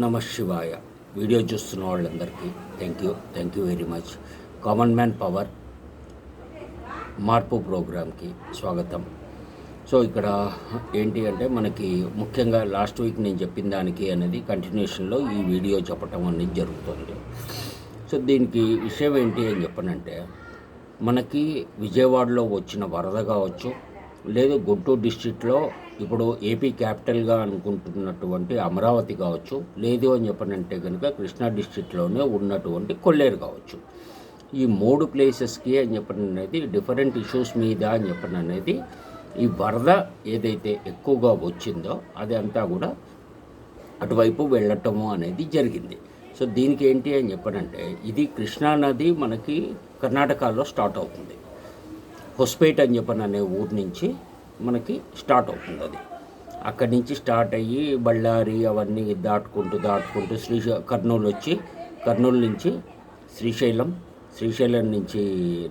నమ శివాయ. వీడియో చూస్తున్న వాళ్ళందరికీ thank you very much. Common man power మార్పు ప్రోగ్రామ్కి స్వాగతం. సో ఇక్కడ ఏంటి అంటే మనకి ముఖ్యంగా లాస్ట్ వీక్ నేను చెప్పిన దానికి అనేది కంటిన్యూషన్లో ఈ వీడియో చెప్పటం అనేది జరుగుతుంది. సో దీనికి విషయం ఏంటి అని చెప్పనంటే, మనకి విజయవాడలో వచ్చిన వరద కావచ్చు, లేదు గుంటూరు డిస్ట్రిక్ట్లో ఇప్పుడు ఏపీ క్యాపిటల్గా అనుకుంటున్నటువంటి అమరావతి కావచ్చు, లేదు అని చెప్పనంటే కనుక కృష్ణా డిస్ట్రిక్ట్లోనే ఉన్నటువంటి కొల్లేరు కావచ్చు, ఈ మూడు ప్లేసెస్కి అని చెప్పని అనేది డిఫరెంట్ ఇష్యూస్ మీద అని చెప్పని అనేది ఈ వరద ఏదైతే ఎక్కువగా వచ్చిందో అది అంతా కూడా అటువైపు వెళ్ళటము అనేది జరిగింది. సో దీనికి ఏంటి అని చెప్పనంటే, ఇది కృష్ణా నది మనకి కర్ణాటకలో స్టార్ట్ అవుతుంది. హొస్పేట్ అని చెప్పని అనే ఊరు నుంచి మనకి స్టార్ట్ అవుతుంది. అది అక్కడి నుంచి స్టార్ట్ అయ్యి బళ్ళారి అవన్నీ దాటుకుంటూ కర్నూలు వచ్చి, కర్నూలు నుంచి శ్రీశైలం నుంచి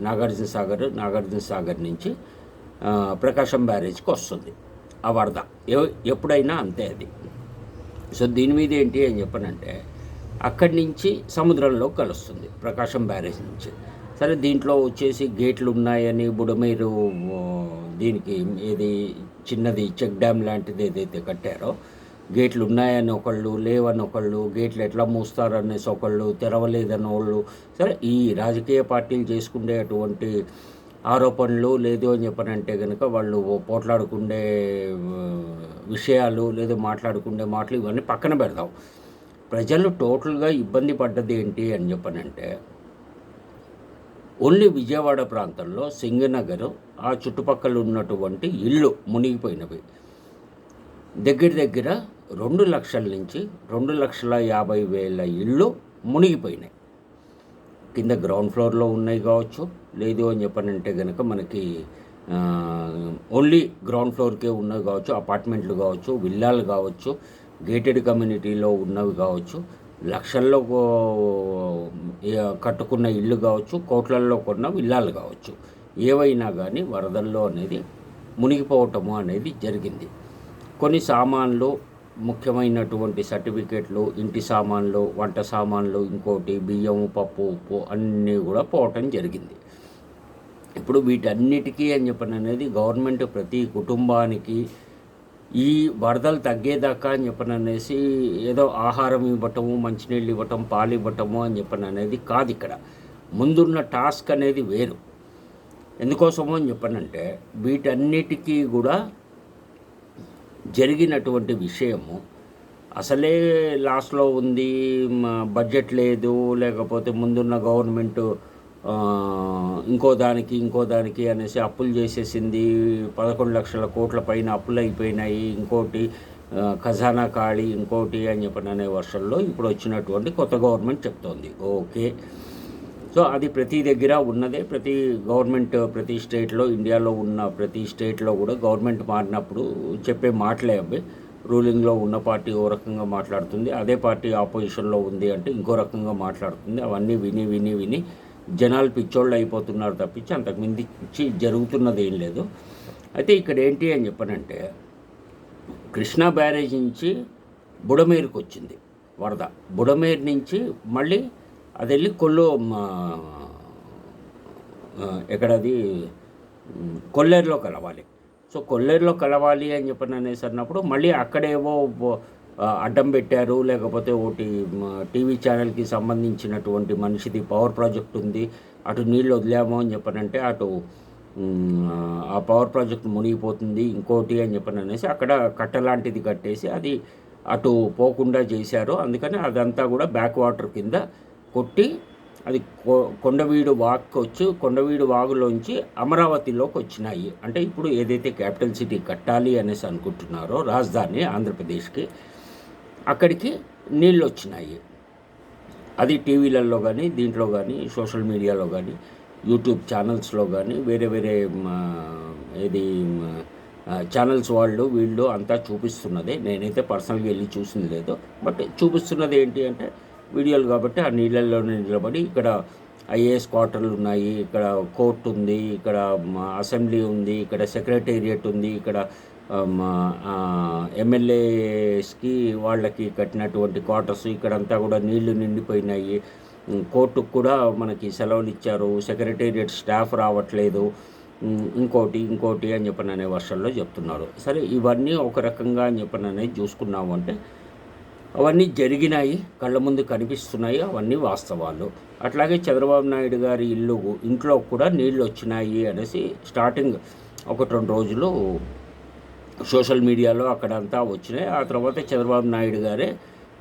నాగార్జున సాగర్ నుంచి ప్రకాశం బ్యారేజ్కి వస్తుంది ఆ వరద. ఎప్పుడైనా అంతే అది. సో దీని మీద ఏంటి అని చెప్పనంటే, అక్కడి నుంచి సముద్రంలో కలుస్తుంది ప్రకాశం బ్యారేజ్ నుంచి. సరే, దీంట్లో వచ్చేసి గేట్లు ఉన్నాయని బుడమేరు దీనికి ఏది చిన్నది చెక్ డ్యామ్ లాంటిది ఏదైతే కట్టారో, గేట్లు ఉన్నాయని ఒకళ్ళు, లేవని ఒకళ్ళు, గేట్లు ఎట్లా మూస్తారనేసి ఒకళ్ళు, తెరవలేదని వాళ్ళు. సరే, ఈ రాజకీయ పార్టీలు చేసుకునేటువంటి ఆరోపణలు లేదు అని చెప్పనంటే కనుక వాళ్ళు పోట్లాడుకునే విషయాలు, లేదు మాట్లాడుకునే మాటలు ఇవన్నీ పక్కన పెడదాం. ప్రజలు టోటల్గా ఇబ్బంది పడ్డది ఏంటి అని చెప్పనంటే, ఓన్లీ విజయవాడ ప్రాంతంలో సింగనగర్ ఆ చుట్టుపక్కల ఉన్నటువంటి ఇళ్ళు మునిగిపోయినవి. దగ్గర 2 లక్షల నుంచి 2,50,000 ఇళ్ళు మునిగిపోయినాయి. కింద గ్రౌండ్ ఫ్లోర్లో ఉన్నాయి కావచ్చు, లేదు అని చెప్పనంటే కనుక మనకి ఓన్లీ గ్రౌండ్ ఫ్లోర్కే ఉన్నవి కావచ్చు, అపార్ట్మెంట్లు కావచ్చు, విల్లాలు కావచ్చు, గేటెడ్ కమ్యూనిటీలో ఉన్నవి కావచ్చు, లక్షల్లో కట్టుకున్న ఇళ్ళు కావచ్చు, కోట్లల్లో కొన్న విల్లాలు కావచ్చు, ఏవైనా కానీ వరదల్లో అనేది మునిగిపోవటము అనేది జరిగింది. కొన్ని సామాన్లు, ముఖ్యమైనటువంటి సర్టిఫికేట్లు, ఇంటి సామాన్లు, వంట సామాన్లు, ఇంకోటి బియ్యం, పప్పు, ఉప్పు అన్నీ కూడా పోవటం జరిగింది. ఇప్పుడు వీటన్నిటికీ అని చెప్పని అనేది గవర్నమెంట్ ప్రతి కుటుంబానికి ఈ వరదలు తగ్గేదాకా అని చెప్పని అనేసి ఏదో ఆహారం ఇవ్వటము, మంచినీళ్ళు ఇవ్వటం, పాలు ఇవ్వటము అని చెప్పని అనేది కాదు. ఇక్కడ ముందున్న టాస్క్ అనేది వేరు. ఎందుకోసమో అని చెప్పనంటే, వీటన్నిటికీ కూడా జరిగినటువంటి విషయము అసలే లాస్ట్లో ఉంది, బడ్జెట్ లేదు, లేకపోతే ముందున్న గవర్నమెంటు ఇంకో దానికి అనేసి అప్పులు చేసేసింది, 11 లక్షల కోట్ల పైన అప్పులు అయిపోయినాయి, ఇంకోటి ఖజానా ఖాళీ, ఇంకోటి అని చెప్పని అనే వర్షంలో ఇప్పుడు వచ్చినటువంటి కొత్త గవర్నమెంట్ చెప్తోంది. ఓకే, సో అది ప్రతి దగ్గర ఉన్నదే. ప్రతి గవర్నమెంట్ ప్రతి స్టేట్లో, ఇండియాలో ఉన్న ప్రతి స్టేట్లో కూడా గవర్నమెంట్ మారినప్పుడు చెప్పే మాటలే అవి. రూలింగ్లో ఉన్న పార్టీ ఓ రకంగా మాట్లాడుతుంది, అదే పార్టీ ఆపోజిషన్లో ఉంది అంటే ఇంకో రకంగా మాట్లాడుతుంది. అవన్నీ విని జనాలు పిచ్చోళ్ళు అయిపోతున్నారు తప్పించి అంతకుమించి జరుగుతున్నది ఏం లేదు. అయితే ఇక్కడ ఏంటి అని చెప్పనంటే, కృష్ణా బ్యారేజ్ నుంచి బుడమేరుకు వచ్చింది వరద. బుడమేరు నుంచి మళ్ళీ అది వెళ్ళి ఎక్కడది కొల్లేరులో కలవాలి. సో కొల్లేరులో కలవాలి అని చెప్పని అనేసి అన్నప్పుడు మళ్ళీ అక్కడేవో అడ్డం పెట్టారు, లేకపోతే ఒకటి టీవీ ఛానల్కి సంబంధించినటువంటి మనిషిది పవర్ ప్రాజెక్ట్ ఉంది, అటు నీళ్ళు వదిలామో అని చెప్పనంటే అటు ఆ పవర్ ప్రాజెక్ట్ మునిగిపోతుంది, ఇంకోటి అని చెప్పని అనేసి అక్కడ కట్టలాంటిది కట్టేసి అది అటు పోకుండా చేశారు. అందుకని అదంతా కూడా బ్యాక్ వాటర్ కింద కొట్టి అది కొండవీడు కొండవీడు వాగులోంచి అమరావతిలోకి వచ్చినాయి. అంటే ఇప్పుడు ఏదైతే క్యాపిటల్ సిటీ కట్టాలి అనేసి అనుకుంటున్నారో, రాజధాని ఆంధ్రప్రదేశ్కి, అక్కడికి నీళ్ళు వచ్చినాయి. అది టీవీలలో కానీ, దీంట్లో కానీ, సోషల్ మీడియాలో కానీ, యూట్యూబ్ ఛానల్స్లో కానీ, వేరే ఛానల్స్ వీళ్ళు అంతా చూపిస్తున్నదే. నేనైతే పర్సనల్గా వెళ్ళి చూసింది లేదు, బట్ చూపిస్తున్నది ఏంటి అంటే వీడియోలు కాబట్టి ఆ నీళ్ళల్లోనే నిలబడి ఇక్కడ ఐఏఎస్ క్వార్టర్లు ఉన్నాయి, ఇక్కడ కోర్టు ఉంది, ఇక్కడ అసెంబ్లీ ఉంది, ఇక్కడ సెక్రటేరియట్ ఉంది, ఇక్కడ ఎమ్మెల్యేస్కి వాళ్ళకి కట్టినటువంటి క్వార్టర్స్ ఇక్కడంతా కూడా నీళ్లు నిండిపోయినాయి. కోర్టుకు కూడా మనకి సెలవులు ఇచ్చారు, సెక్రటేరియట్ స్టాఫ్ రావట్లేదు, ఇంకోటి అని చెప్పని అనే వర్షంలో చెప్తున్నారు. సరే, ఇవన్నీ ఒక రకంగా అని చెప్పని అనేది చూసుకున్నాము అంటే అవన్నీ జరిగినాయి, కళ్ళ ముందు కనిపిస్తున్నాయి, అవన్నీ వాస్తవాలు. అట్లాగే చంద్రబాబు నాయుడు గారి ఇంట్లో కూడా నీళ్ళు వచ్చినాయి అనేసి స్టార్టింగ్ 1-2 రోజులు సోషల్ మీడియాలో అక్కడంతా వచ్చినాయి. ఆ తర్వాత చంద్రబాబు నాయుడు గారే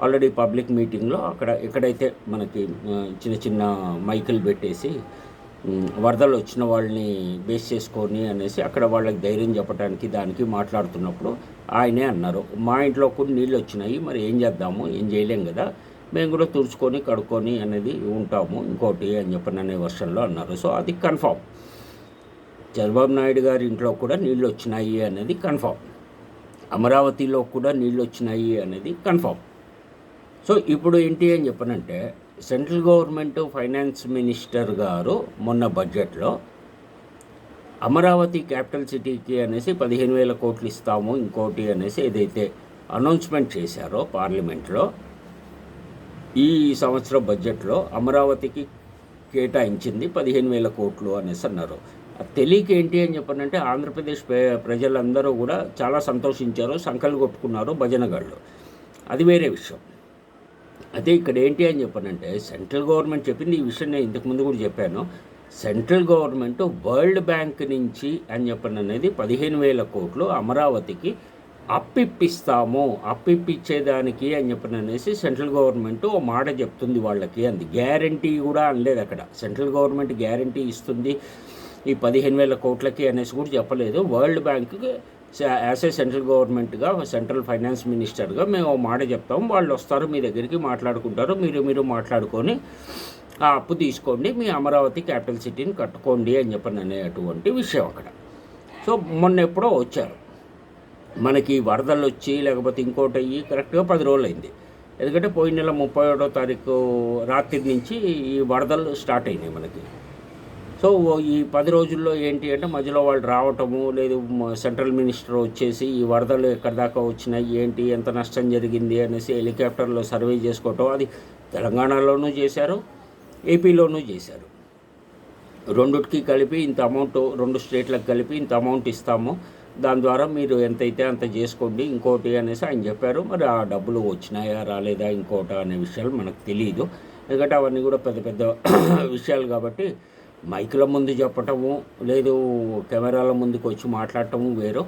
ఆల్రెడీ పబ్లిక్ మీటింగ్లో ఎక్కడైతే మనకి చిన్న చిన్న మైకులు పెట్టేసి వరదలు వచ్చిన వాళ్ళని బేస్ చేసుకొని అనేసి అక్కడ వాళ్ళకి ధైర్యం చెప్పడానికి దానికి మాట్లాడుతున్నప్పుడు ఆయనే అన్నారు, మా ఇంట్లో కూడా నీళ్ళు వచ్చినాయి, మరి ఏం చేద్దాము, ఏం చేయలేం కదా, మేము కూడా తుడుచుకొని కడుక్కొని అనేది ఉంటాము, ఇంకోటి అని చెప్పని అనే వర్షన్లో అన్నారు. సో అది కన్ఫామ్. చంద్రబాబు నాయుడు గారి ఇంట్లో కూడా నీళ్ళు వచ్చినాయి అనేది కన్ఫామ్. అమరావతిలో కూడా నీళ్ళు వచ్చినాయి అనేది కన్ఫామ్. సో ఇప్పుడు ఏంటి అని చెప్పనంటే సెంట్రల్ గవర్నమెంట్ ఫైనాన్స్ మినిస్టర్ గారు మొన్న బడ్జెట్లో అమరావతి క్యాపిటల్ సిటీకి అనేసి 15,000 కోట్లు ఇస్తాము ఇంకోటి అనేసి ఏదైతే అనౌన్స్మెంట్ చేశారో పార్లమెంట్లో, ఈ సంవత్సరం బడ్జెట్లో అమరావతికి కేటాయించింది 15,000 కోట్లు అనేసి అన్నారు. తెలియక ఏంటి అని చెప్పనంటే ఆంధ్రప్రదేశ్ ప్రజలందరూ కూడా చాలా సంతోషించారు, సంకలు కొట్టుకున్నారు భజనగాళ్ళు, అది వేరే విషయం. అయితే ఇక్కడ ఏంటి అని చెప్పనంటే సెంట్రల్ గవర్నమెంట్ చెప్పింది, ఈ విషయం నేను ఇంతకుముందు కూడా చెప్పాను, సెంట్రల్ గవర్నమెంట్ వరల్డ్ బ్యాంక్ నుంచి అని చెప్పని అనేది 15,000 కోట్లు అమరావతికి అప్పిప్పించేదానికి అని చెప్పని అనేసి సెంట్రల్ గవర్నమెంట్ ఓ మాట చెప్తుంది వాళ్ళకి. అంది గ్యారంటీ కూడా అనలేదు అక్కడ. సెంట్రల్ గవర్నమెంట్ గ్యారంటీ ఇస్తుంది ఈ 15,000 కోట్లకి అనేసి కూడా చెప్పలేదు. వరల్డ్ బ్యాంక్కి యాజ్ ఏ సెంట్రల్ గవర్నమెంట్గా, సెంట్రల్ ఫైనాన్స్ మినిస్టర్గా మేము మాట చెప్తాము, వాళ్ళు వస్తారు మీ దగ్గరికి, మాట్లాడుకుంటారు, మీరు మాట్లాడుకొని ఆ అప్పు తీసుకోండి, మీ అమరావతి క్యాపిటల్ సిటీని కట్టుకోండి అని చెప్పని అనేటువంటి విషయం అక్కడ. సో మొన్న ఎప్పుడో వచ్చారు, మనకి వరదలు వచ్చి లేకపోతే ఇంకోటి అయ్యి కరెక్ట్గా 10 రోజులు అయింది. ఎందుకంటే పోయిన నెల 31వ తారీఖు రాత్రి నుంచి ఈ వరదలు స్టార్ట్ అయినాయి మనకి. సో ఈ 10 రోజుల్లో ఏంటి అంటే మధ్యలో వాళ్ళు రావటము లేదు, సెంట్రల్ మినిస్టర్ వచ్చేసి ఈ వరదలు ఎక్కడి దాకా వచ్చినాయి, ఏంటి, ఎంత నష్టం జరిగింది అనేసి హెలికాప్టర్లో సర్వే చేసుకోవటం, అది తెలంగాణలోనూ చేశారు, ఏపీలోనూ చేశారు. రెండుకి కలిపి ఇంత అమౌంట్, 2 స్టేట్లకు కలిపి ఇంత అమౌంట్ ఇస్తాము, దాని ద్వారా మీరు ఎంతైతే అంత చేసుకోండి ఇంకోటి అనేసి ఆయన చెప్పారు. మరి ఆ డబ్బులు వచ్చినాయా రాలేదా ఇంకోట అనే విషయాలు మనకు తెలియదు, ఎందుకంటే అవన్నీ కూడా పెద్ద పెద్ద విషయాలు కాబట్టి మైకుల ముందు చెప్పటము లేదు, కెమెరాల ముందుకు వచ్చి మాట్లాడటము వేరు,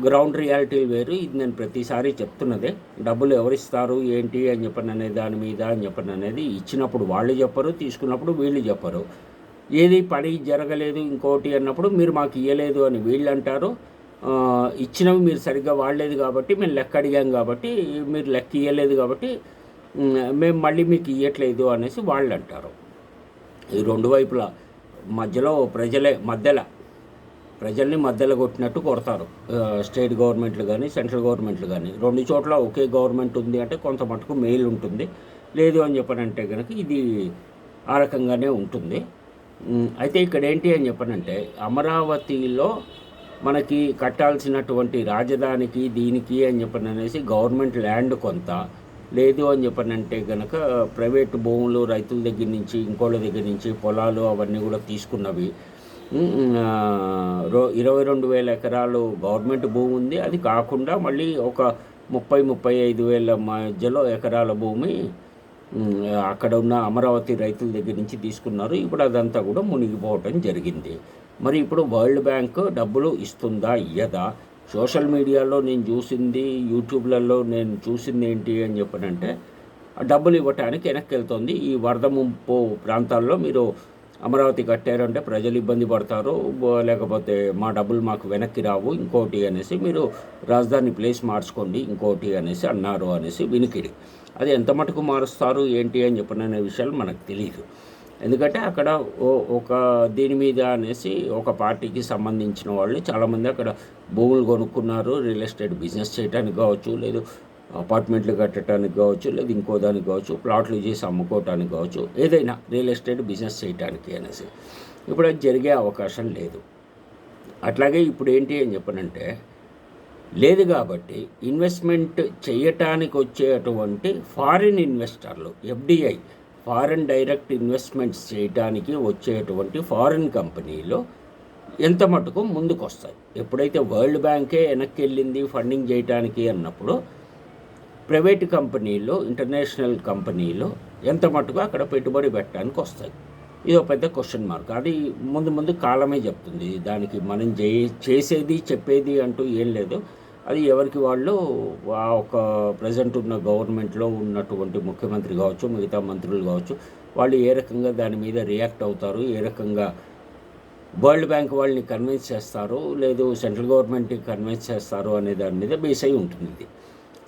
గ్రౌండ్ రియాలిటీలు వేరు. ఇది నేను ప్రతిసారి చెప్తున్నదే. డబ్బులు ఎవరిస్తారు ఏంటి అని చెప్పని అనే దాని మీద అని చెప్పని అనేది ఇచ్చినప్పుడు వాళ్ళు చెప్పరు, తీసుకున్నప్పుడు వీళ్ళు చెప్పరు. ఏది పని జరగలేదు ఇంకోటి అన్నప్పుడు మీరు మాకు ఇవ్వలేదు అని వీళ్ళు అంటారు, ఇచ్చినవి మీరు సరిగ్గా వాడలేదు కాబట్టి మేము లెక్క అడిగాం కాబట్టి మీరు లెక్క ఇవ్వలేదు కాబట్టి మేము మళ్ళీ మీకు ఇవ్వట్లేదు అనేసి వాళ్ళు అంటారు. ఈ రెండు వైపులా మధ్యలో ప్రజల్ని మధ్యలో కొట్టినట్టు కొడతారు స్టేట్ గవర్నమెంట్లు కానీ సెంట్రల్ గవర్నమెంట్లు కానీ. 2 చోట్ల ఒకే గవర్నమెంట్ ఉంది అంటే కొంత మటుకు మెయిల్ ఉంటుంది, లేదు అని చెప్పనంటే కనుక ఇది ఆ రకంగానే ఉంటుంది. అయితే ఇక్కడ ఏంటి అని చెప్పనంటే అమరావతిలో మనకి కట్టాల్సినటువంటి రాజధానికి దీనికి అని చెప్పని అనేసి గవర్నమెంట్ ల్యాండ్ కొంత, లేదు అని చెప్పనంటే కనుక ప్రైవేటు భూములు రైతుల దగ్గర నుంచి ఇంకోళ్ళ దగ్గర నుంచి పొలాలు అవన్నీ కూడా తీసుకున్నవి. 22,000 ఎకరాలు గవర్నమెంట్ భూమి ఉంది, అది కాకుండా మళ్ళీ ఒక 30,000-35,000 మధ్యలో ఎకరాల భూమి అక్కడ ఉన్న అమరావతి రైతుల దగ్గర నుంచి తీసుకున్నారు. ఇప్పుడు అదంతా కూడా మునిగిపోవటం జరిగింది. మరి ఇప్పుడు వరల్డ్ బ్యాంక్ డబ్బులు ఇస్తుందా ఇయ్యదా? సోషల్ మీడియాలో నేను చూసింది, యూట్యూబ్లలో నేను చూసింది ఏంటి అని చెప్పనంటే డబ్బులు ఇవ్వటానికి వెనక్కి వెళ్తుంది. ఈ వరద ముంపు ప్రాంతాల్లో మీరు అమరావతి కట్టారంటే ప్రజలు ఇబ్బంది పడతారు, లేకపోతే మా డబ్బులు మాకు వెనక్కి రావు ఇంకోటి అనేసి మీరు రాజధాని ప్లేస్ మార్చుకోండి ఇంకోటి అనేసి అన్నారు అనేసి వినికిడి. అది ఎంత మటుకు మారుస్తారు ఏంటి అని చెప్పిన విషయాలు మనకు తెలియదు. ఎందుకంటే అక్కడ ఒక దీని మీద అనేసి ఒక పార్టీకి సంబంధించిన వాళ్ళు చాలామంది అక్కడ భూములు కొనుక్కున్నారు, రియల్ ఎస్టేట్ బిజినెస్ చేయడానికి కావచ్చు, లేదు అపార్ట్మెంట్లు కట్టడానికి కావచ్చు, లేదు ఇంకో దానికి కావచ్చు, ప్లాట్లు చేసి అమ్ముకోవటానికి కావచ్చు, ఏదైనా రియల్ ఎస్టేట్ బిజినెస్ చేయడానికి అనేసి. ఇప్పుడు అది జరిగే అవకాశం లేదు. అట్లాగే ఇప్పుడు ఏంటి అని చెప్పనంటే లేదు. కాబట్టి ఇన్వెస్ట్మెంట్ చేయటానికి వచ్చేటువంటి ఫారిన్ ఇన్వెస్టర్లు, ఎఫ్డిఐ, ఫారిన్ డైరెక్ట్ ఇన్వెస్ట్మెంట్స్ చేయడానికి వచ్చేటువంటి ఫారిన్ కంపెనీలు ఎంత మటుకు ముందుకు వస్తాయి. ఎప్పుడైతే వరల్డ్ బ్యాంకే వెనక్కి వెళ్ళింది ఫండింగ్ చేయడానికి అన్నప్పుడు ప్రైవేట్ కంపెనీలు, ఇంటర్నేషనల్ కంపెనీలు ఎంత మటుకు అక్కడ పెట్టుబడి పెట్టడానికి వస్తాయి. ఇది ఒక పెద్ద క్వశ్చన్ మార్క్. అది ముందు ముందు కాలమే చెప్తుంది. దానికి మనం చేసేది చెప్పేది అంటూ ఏం లేదు. అది ఎవరికి వాళ్ళు ఆ ఒక ప్రజెంట్ ఉన్న గవర్నమెంట్లో ఉన్నటువంటి ముఖ్యమంత్రి కావచ్చు, మిగతా మంత్రులు కావచ్చు, వాళ్ళు ఏ రకంగా దాని మీద రియాక్ట్ అవుతారు, ఏ రకంగా వరల్డ్ బ్యాంక్ వాళ్ళని కన్విన్స్ చేస్తారు, లేదు సెంట్రల్ గవర్నమెంట్ని కన్విన్స్ చేస్తారు అనే దాని మీద బేస్ అయి ఉంటుంది ఇది.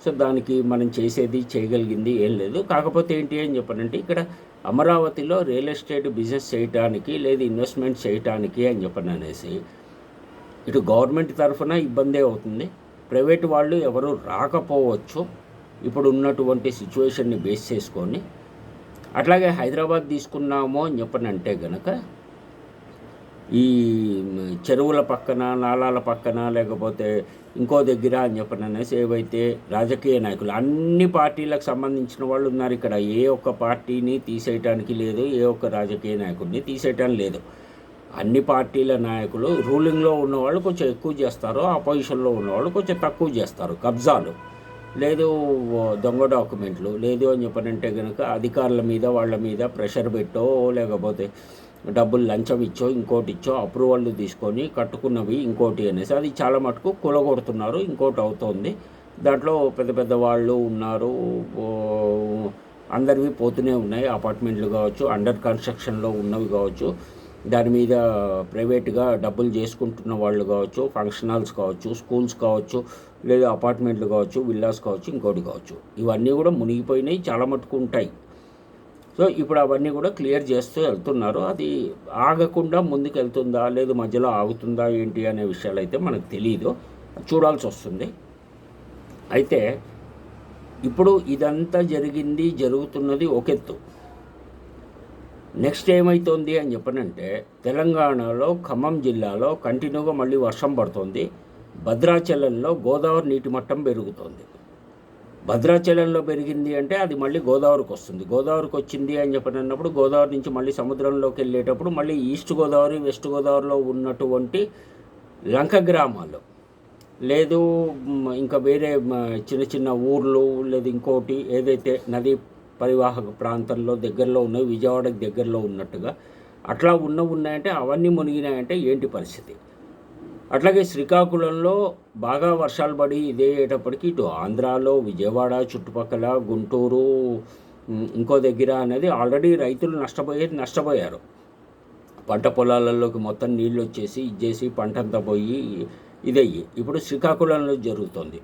సో దానికి మనం చేసేది చేయగలిగింది ఏం లేదు. కాకపోతే ఏంటి అని చెప్పనంటే ఇక్కడ అమరావతిలో రియల్ ఎస్టేట్ బిజినెస్ చేయటానికి లేదు ఇన్వెస్ట్మెంట్ చేయటానికి అని చెప్పననేసి ఇటు గవర్నమెంట్ తరఫున ఇబ్బందే అవుతుంది, ప్రైవేట్ వాళ్ళు ఎవరు రాకపోవచ్చు ఇప్పుడు ఉన్నటువంటి సిచ్యువేషన్ని బేస్ చేసుకొని. అట్లాగే హైదరాబాద్ తీసుకున్నామో అని చెప్పనంటే కనుక ఈ చెరువుల పక్కన, నాలాల పక్కన, లేకపోతే ఇంకో దగ్గర అని చెప్పననేసి ఏవైతే రాజకీయ నాయకులు, అన్ని పార్టీలకు సంబంధించిన వాళ్ళు ఉన్నారు ఇక్కడ. ఏ ఒక్క పార్టీని తీసేయటానికి లేదు, ఏ ఒక్క రాజకీయ నాయకుడిని తీసేయటానికి లేదు. అన్ని పార్టీల నాయకులు రూలింగ్లో ఉన్నవాళ్ళు కొంచెం ఎక్కువ చేస్తారు, ఆపోజిషన్లో ఉన్నవాళ్ళు కొంచెం తక్కువ చేస్తారు. కబ్జాలు లేదు, దొంగ డాక్యుమెంట్లు లేదు అని చెప్పనంటే కనుక అధికారుల మీద వాళ్ళ మీద ప్రెషర్ పెట్టో, లేకపోతే డబ్బులు లంచం ఇచ్చో, ఇంకోటి ఇచ్చో, అప్రూవల్ తీసుకొని కట్టుకున్నవి ఇంకోటి అనేసి అది చాలా మటుకు కూలగొడుతున్నారు. ఇంకోటి అవుతోంది. దాంట్లో పెద్ద పెద్ద వాళ్ళు ఉన్నారు, అందరివి పోతూనే ఉన్నాయి. అపార్ట్మెంట్లు కావచ్చు, అండర్ కన్స్ట్రక్షన్లో ఉన్నవి కావచ్చు, దాని మీద ప్రైవేట్గా డబ్బులు చేసుకుంటున్న వాళ్ళు కావచ్చు, ఫంక్షన్ హాల్స్ కావచ్చు, స్కూల్స్ కావచ్చు, లేదా అపార్ట్మెంట్లు కావచ్చు, విల్లాస్ కావచ్చు, ఇంకోటి కావచ్చు, ఇవన్నీ కూడా మునిగిపోయినాయి, చాలా మటుకు ఉంటాయి. సో ఇప్పుడు అవన్నీ కూడా క్లియర్ చేస్తూ వెళ్తున్నారు. అది ఆగకుండా ముందుకు వెళ్తుందా, లేదు మధ్యలో ఆగుతుందా ఏంటి అనే విషయాలు అయితే మనకు తెలియదు, చూడాల్సి వస్తుంది. అయితే ఇప్పుడు ఇదంతా జరుగుతున్నది ఒకెత్తు. నెక్స్ట్ ఏమవుతుంది అని చెప్పనంటే తెలంగాణలో ఖమ్మం జిల్లాలో కంటిన్యూగా మళ్ళీ వర్షం పడుతుంది. భద్రాచలంలో గోదావరి నీటి మట్టం పెరుగుతోంది. భద్రాచలంలో పెరిగింది అంటే అది మళ్ళీ గోదావరికి వస్తుంది. గోదావరికి వచ్చింది అని చెప్పినప్పుడు గోదావరి నుంచి మళ్ళీ సముద్రంలోకి వెళ్ళేటప్పుడు మళ్ళీ ఈస్ట్ గోదావరి, వెస్ట్ గోదావరిలో ఉన్నటువంటి లంక గ్రామాలు, లేదు ఇంకా వేరే చిన్న చిన్న ఊర్లు, లేదు ఇంకోటి ఏదైతే నదీ పరివాహక ప్రాంతంలో దగ్గరలో ఉన్నాయి, విజయవాడకి దగ్గరలో ఉన్నట్టుగా అట్లా ఉన్నాయంటే అవన్నీ మునిగినాయంటే ఏంటి పరిస్థితి? అట్లాగే శ్రీకాకుళంలో బాగా వర్షాలు పడి ఇదేటప్పటికి ఇటు ఆంధ్రాలో, విజయవాడ చుట్టుపక్కల, గుంటూరు, ఇంకో దగ్గర అనేది ఆల్రెడీ రైతులు నష్టపోయారు. పంట పొలాలలోకి మొత్తం నీళ్ళు వచ్చేసి ఇచ్చేసి పంట అంతా పోయి ఇదయ్యి ఇప్పుడు శ్రీకాకుళంలో జరుగుతుంది.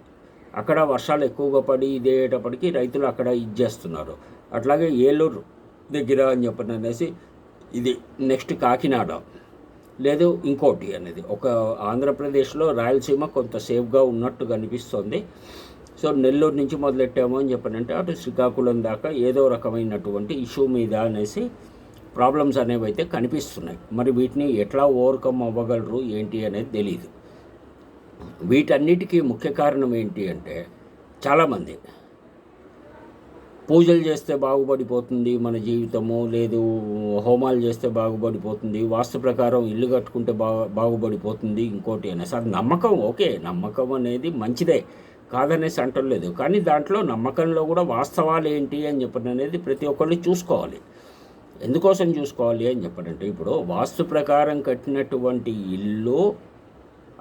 అక్కడ వర్షాలు ఎక్కువగా పడి ఇదేటప్పటికి రైతులు అక్కడ ఇచ్చేస్తున్నారు. అట్లాగే ఏలూరు దగ్గర అని చెప్పననేసి ఇది నెక్స్ట్ కాకినాడ, లేదు ఇంకోటి అనేది ఒక ఆంధ్రప్రదేశ్లో రాయలసీమ కొంత సేఫ్గా ఉన్నట్టు కనిపిస్తుంది. సో నెల్లూరు నుంచి మొదలెట్టాము అని చెప్పనంటే అటు శ్రీకాకుళం దాకా ఏదో రకమైనటువంటి ఇష్యూ మీద అనేసి ప్రాబ్లమ్స్ అనేవి అయితే కనిపిస్తున్నాయి. మరి వీటిని ఎట్లా ఓవర్కమ్ అవ్వగలరు ఏంటి అనేది తెలియదు. వీటన్నిటికీ ముఖ్య కారణం ఏంటి అంటే చాలామంది పూజలు చేస్తే బాగుపడిపోతుంది మన జీవితము, లేదు హోమాలు చేస్తే బాగుపడిపోతుంది, వాస్తు ప్రకారం ఇల్లు కట్టుకుంటే బాగుపడిపోతుంది ఇంకోటి అనేసి అది నమ్మకం. ఓకే, నమ్మకం అనేది మంచిదే, కాదనేసి అంటలేదు. కానీ దాంట్లో నమ్మకంలో కూడా వాస్తవాలు ఏంటి అని చెప్పడం ప్రతి ఒక్కళ్ళు చూసుకోవాలి. ఎందుకోసం చూసుకోవాలి అని చెప్పడంటే ఇప్పుడు వాస్తు ప్రకారం కట్టినటువంటి ఇల్లు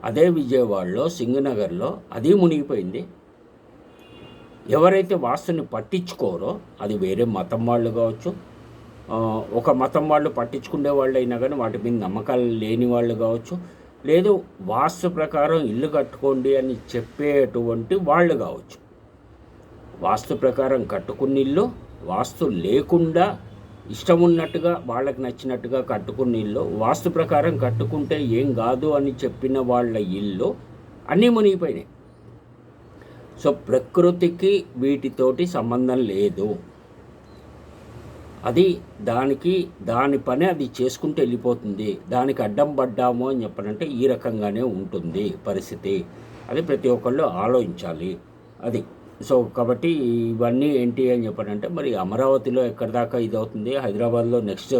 అదే విజయవాడలో, సింగనగర్లో అది మునిగిపోయింది. ఎవరైతే వాస్తుని పట్టించుకోరో అది వేరే మతం వాళ్ళు కావచ్చు, ఒక మతం వాళ్ళు పట్టించుకునే వాళ్ళు అయినా కానీ వాటి మీద నమ్మకాలు లేని వాళ్ళు కావచ్చు, లేదు వాస్తు ప్రకారం ఇల్లు కట్టుకోండి అని చెప్పేటువంటి వాళ్ళు కావచ్చు. వాస్తు ప్రకారం కట్టుకున్న ఇల్లు, వాస్తు లేకుండా ఇష్టం ఉన్నట్టుగా వాళ్ళకి నచ్చినట్టుగా కట్టుకున్న ఇల్లు, వాస్తు ప్రకారం కట్టుకుంటే ఏం కాదు అని చెప్పిన వాళ్ళ ఇల్లు అన్నీ మునిగిపోయినాయి. సో ప్రకృతికి వీటితోటి సంబంధం లేదు. అది దాని పని అది చేసుకుంటూ వెళ్ళిపోతుంది. దానికి అడ్డం పడ్డాము అని చెప్పనంటే ఈ రకంగానే ఉంటుంది పరిస్థితి. అది ప్రతి ఒక్కళ్ళు ఆలోచించాలి. అది సో కాబట్టి ఇవన్నీ ఏంటి అని చెప్పానంటే, మరి అమరావతిలో ఎక్కడి దాకా ఇది అవుతుంది, హైదరాబాద్లో నెక్స్ట్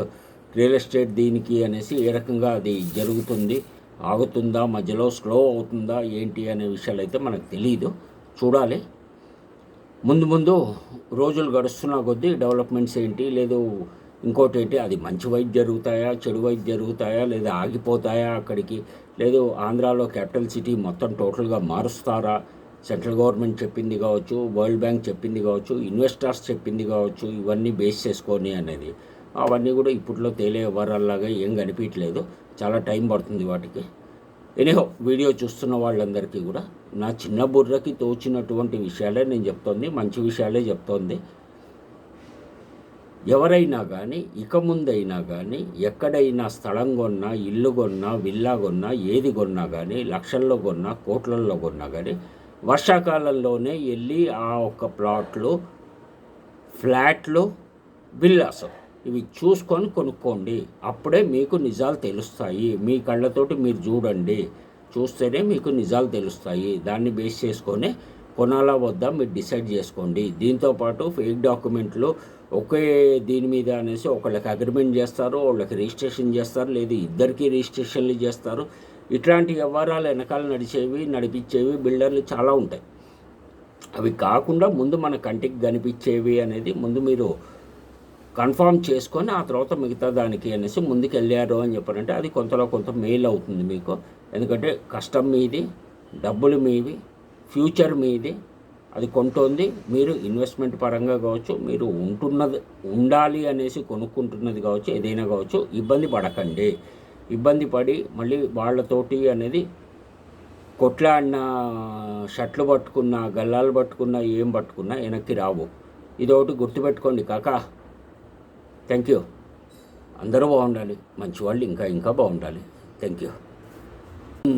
రియల్ ఎస్టేట్ దీనికి అనేసి ఏ రకంగా అది జరుగుతుంది, ఆగుతుందా, మధ్యలో స్లో అవుతుందా ఏంటి అనే విషయాలు అయితే మనకు తెలియదు, చూడాలి. ముందు ముందు రోజులు గడుస్తున్న కొద్దీ డెవలప్మెంట్స్ ఏంటి, లేదు ఇంకోటి ఏంటి, అది మంచి వైపు జరుగుతాయా, చెడు వైపు జరుగుతాయా, లేదా ఆగిపోతాయా అక్కడికి, లేదు ఆంధ్రాలో క్యాపిటల్ సిటీ మొత్తం టోటల్గా మారుస్తారా, సెంట్రల్ గవర్నమెంట్ చెప్పింది కావచ్చు, వరల్డ్ బ్యాంక్ చెప్పింది కావచ్చు, ఇన్వెస్టర్స్ చెప్పింది కావచ్చు, ఇవన్నీ బేస్ చేసుకొని అనేది అవన్నీ కూడా ఇప్పట్లో తేలే వరాల్లాగా ఏం కనిపించలేదు, చాలా టైం పడుతుంది వాటికి. ఎనీహో వీడియో చూస్తున్న వాళ్ళందరికీ కూడా నా చిన్న బుర్రకి తోచినటువంటి విషయాలే నేను చెప్తోంది, మంచి విషయాలే చెప్తోంది. ఎవరైనా కానీ ఇక ముందైనా కానీ ఎక్కడైనా స్థలం కొన్నా, ఇల్లు కొన్నా, విల్లా కొన్నా, ఏది కొన్నా కానీ, లక్షల్లో కొన్నా, కోట్లల్లో కొన్నా కానీ వర్షాకాలంలోనే వెళ్ళి ఆ ఒక్క ప్లాట్లు, ఫ్లాట్లు, విల్లాస్ ఇవి చూసుకొని కొనుక్కోండి. అప్పుడే మీకు నిజాలు తెలుస్తాయి. మీ కళ్ళతోటి మీరు చూడండి, చూస్తేనే మీకు నిజాలు తెలుస్తాయి. దాన్ని బేస్ చేసుకొని కొనాలా వద్దా మీరు డిసైడ్ చేసుకోండి. దీంతోపాటు ఫేక్ డాక్యుమెంట్లు ఒకే దీని మీద అనేసి ఒకళ్ళకి అగ్రిమెంట్ చేస్తారు, వాళ్ళకి రిజిస్ట్రేషన్ చేస్తారు, లేదు ఇద్దరికి రిజిస్ట్రేషన్లు చేస్తారు. ఇట్లాంటి వ్యవహారాలు వెనకాల నడిపించేవి బిల్డర్లు చాలా ఉంటాయి. అవి కాకుండా ముందు మన కంటికి కనిపించేవి అనేది ముందు మీరు కన్ఫామ్ చేసుకొని ఆ తర్వాత మిగతా దానికి అనేసి ముందుకు వెళ్ళారు అని చెప్పారంటే అది కొంతలో కొంత మెయిల్ అవుతుంది మీకు. ఎందుకంటే కష్టం మీది, డబ్బులు మీవి, ఫ్యూచర్ మీది. అది కొంటోంది మీరు ఇన్వెస్ట్మెంట్ పరంగా కావచ్చు, మీరు ఉండాలి అనేసి కొనుక్కుంటున్నది కావచ్చు, ఏదైనా కావచ్చు. ఇబ్బంది పడకండి. ఇబ్బంది పడి మళ్ళీ వాళ్ళతోటి అనేది కొట్లాడిన, షర్ట్లు పట్టుకున్నా, గల్లాలు పట్టుకున్నా, ఏం పట్టుకున్నా వెనక్కి రావు. ఇదొకటి గుర్తుపెట్టుకోండి కాకా. Thank you. అందరూ బాగుండాలి, మంచి వాళ్ళు ఇంకా బాగుండాలి. Thank you.